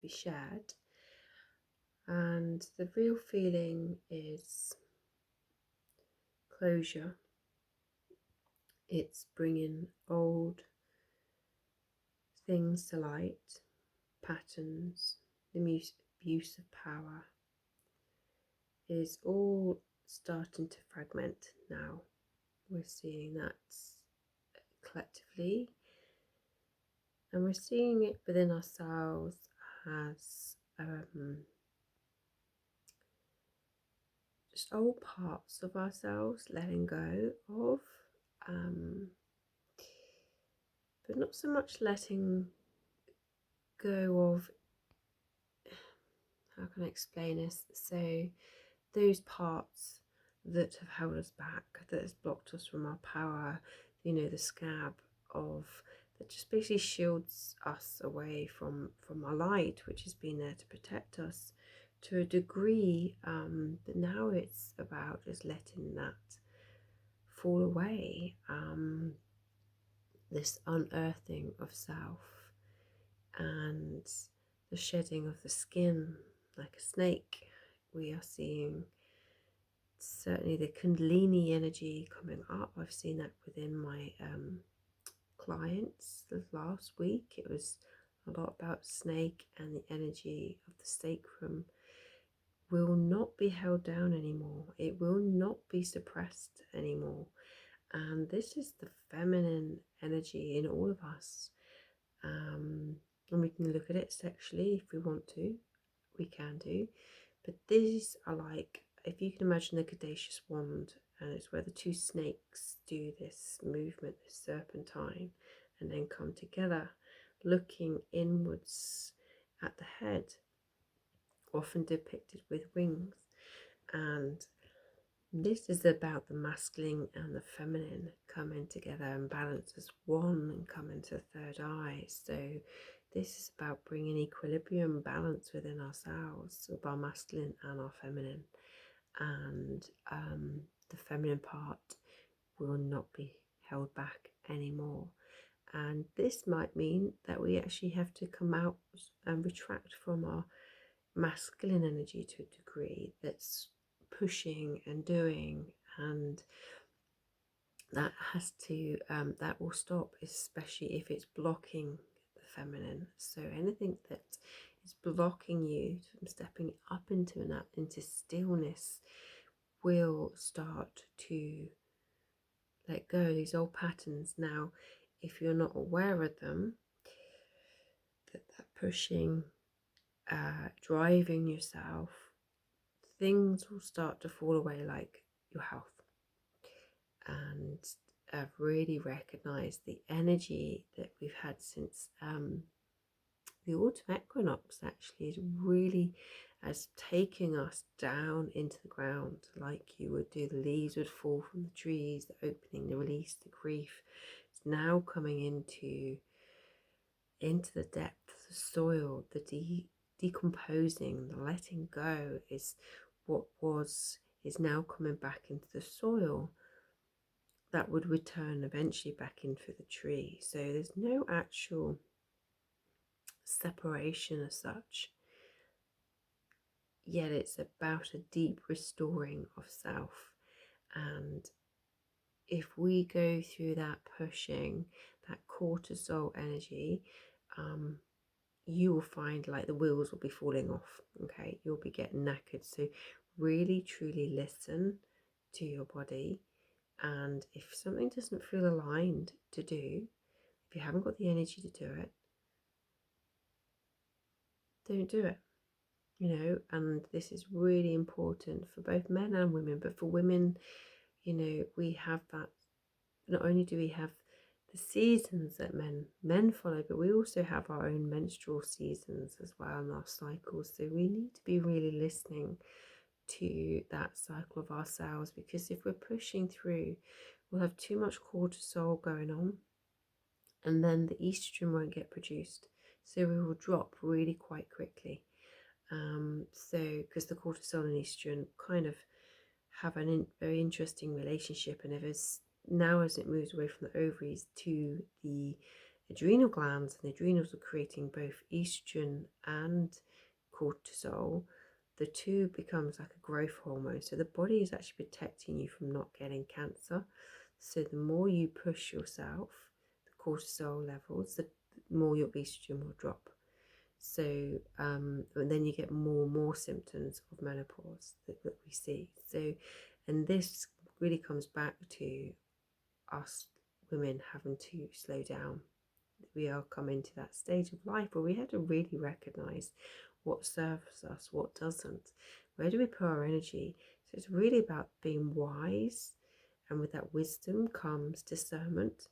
be shared. And the real feeling is closure. It's bringing old things to light, patterns, the abuse of power is all starting to fragment now. We're seeing that collectively, and we're seeing it within ourselves as just old parts of ourselves letting go of, but not so much letting go of, how can I explain this? So those parts that have held us back, that has blocked us from our power, the scab of that just basically shields us away from our light, which has been there to protect us to a degree, but now it's about just letting that fall away, this unearthing of self and the shedding of the skin like a snake. We are seeing certainly the Kundalini energy coming up. I've seen that within my clients the last week. It was a lot about snake, and the energy of the sacrum will not be held down anymore. It will not be suppressed anymore. And this is the feminine energy in all of us. And we can look at it sexually if we want to. We can do. But these are like, if you can imagine the caduceus wand, and it's where the two snakes do this movement, this serpentine, and then come together, looking inwards at the head, often depicted with wings. And this is about the masculine and the feminine coming together and balance as one and come into the third eye. So this is about bringing equilibrium, balance within ourselves, of our masculine and our feminine. And the feminine part will not be held back anymore. And this might mean that we actually have to come out and retract from our masculine energy to a degree that's pushing and doing, and that has to that will stop, especially if it's blocking the feminine. So anything that is blocking you from stepping up into stillness will start to let go of these old patterns. Now, if you're not aware of them, that pushing, driving yourself, things will start to fall away, like your health. And I've really recognized the energy that we've had since the autumn equinox actually is really as taking us down into the ground, like you would do. The leaves would fall from the trees, the opening, the release, the grief. It's now coming into the depth, the soil, the decomposing, the letting go is what is now coming back into the soil that would return eventually back into the tree. So there's no actual separation as such, yet it's about a deep restoring of self. And if we go through that pushing, that cortisol energy, you will find like the wheels will be falling off. Okay, you'll be getting knackered. So really truly listen to your body, and if something doesn't feel aligned to do, if you haven't got the energy to do it, don't do it. And this is really important for both men and women. But for women, we have that. Not only do we have the seasons that men follow, but we also have our own menstrual seasons as well, and our cycles. So we need to be really listening to that cycle of ourselves, because if we're pushing through, we'll have too much cortisol going on, and then the estrogen won't get produced, so we will drop really quite quickly. So because the cortisol and estrogen kind of have a very interesting relationship, and as it moves away from the ovaries to the adrenal glands, and the adrenals are creating both estrogen and cortisol, the two becomes like a growth hormone. So the body is actually protecting you from not getting cancer. So the more you push yourself, the cortisol levels, the more your estrogen will drop. So and then you get more and more symptoms of menopause that we see. So, and this really comes back to us women having to slow down. We are coming to that stage of life where we have to really recognize what serves us, what doesn't. Where do we put our energy? So it's really about being wise, and with that wisdom comes discernment.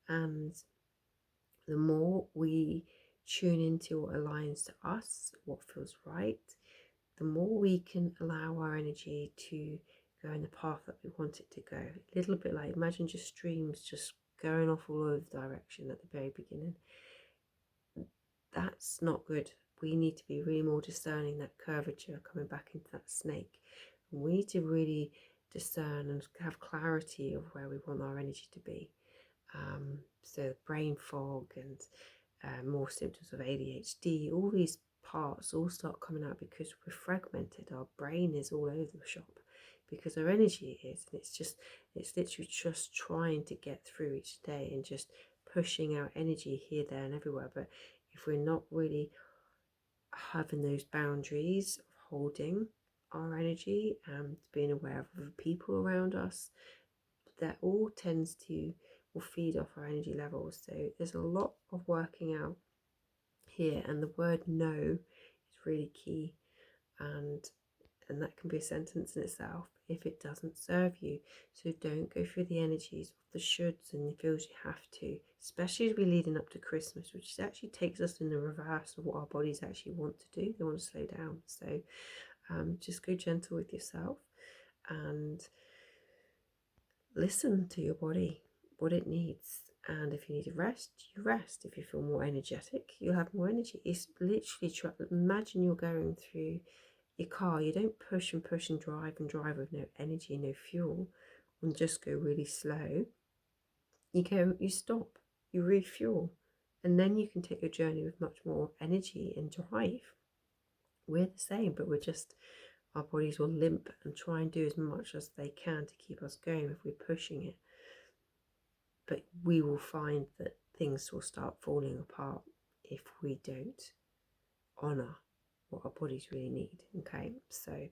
And the more we tune into what aligns to us, what feels right, the more we can allow our energy to go in the path that we want it to go. A little bit like, imagine just streams just going off all over the direction at the very beginning. That's not good. We need to be really more discerning, that curvature coming back into that snake. And we need to really discern and have clarity of where we want our energy to be. So brain fog and more symptoms of ADHD, all these parts all start coming out because we're fragmented. Our brain is all over the shop because our energy is, and it's literally just trying to get through each day and just pushing out energy here, there, and everywhere. But if we're not really having those boundaries of holding our energy and being aware of other people around us, that all tends to will feed off our energy levels. So there's a lot of working out here, and the word no is really key, and that can be a sentence in itself if it doesn't serve you. So don't go through the energies of the shoulds and the feels you have to, especially as we're leading up to Christmas, which actually takes us in the reverse of what our bodies actually want to do. They want to slow down. So just go gentle with yourself and listen to your body, what it needs. And if you need a rest, you rest. If you feel more energetic, you'll have more energy. It's literally, imagine you're going through your car. You don't push and push and drive with no energy, no fuel, and just go really slow. You stop, you refuel, and then you can take your journey with much more energy and drive. We're the same, but our bodies will limp and try and do as much as they can to keep us going if we're pushing it. But we will find that things will start falling apart if we don't honour what our bodies really need. Okay, so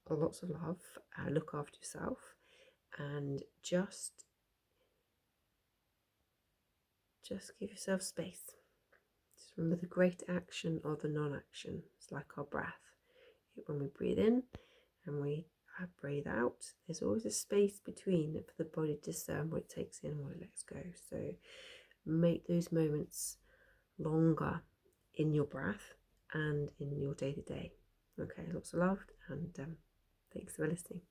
lots of love, look after yourself, and just give yourself space. Just remember the great action or the non-action. It's like our breath. When we breathe in and we breathe out, there's always a space between for the body to discern what it takes in and what it lets go. So make those moments longer in your breath and in your day-to-day. Okay, lots of love, and thanks for listening.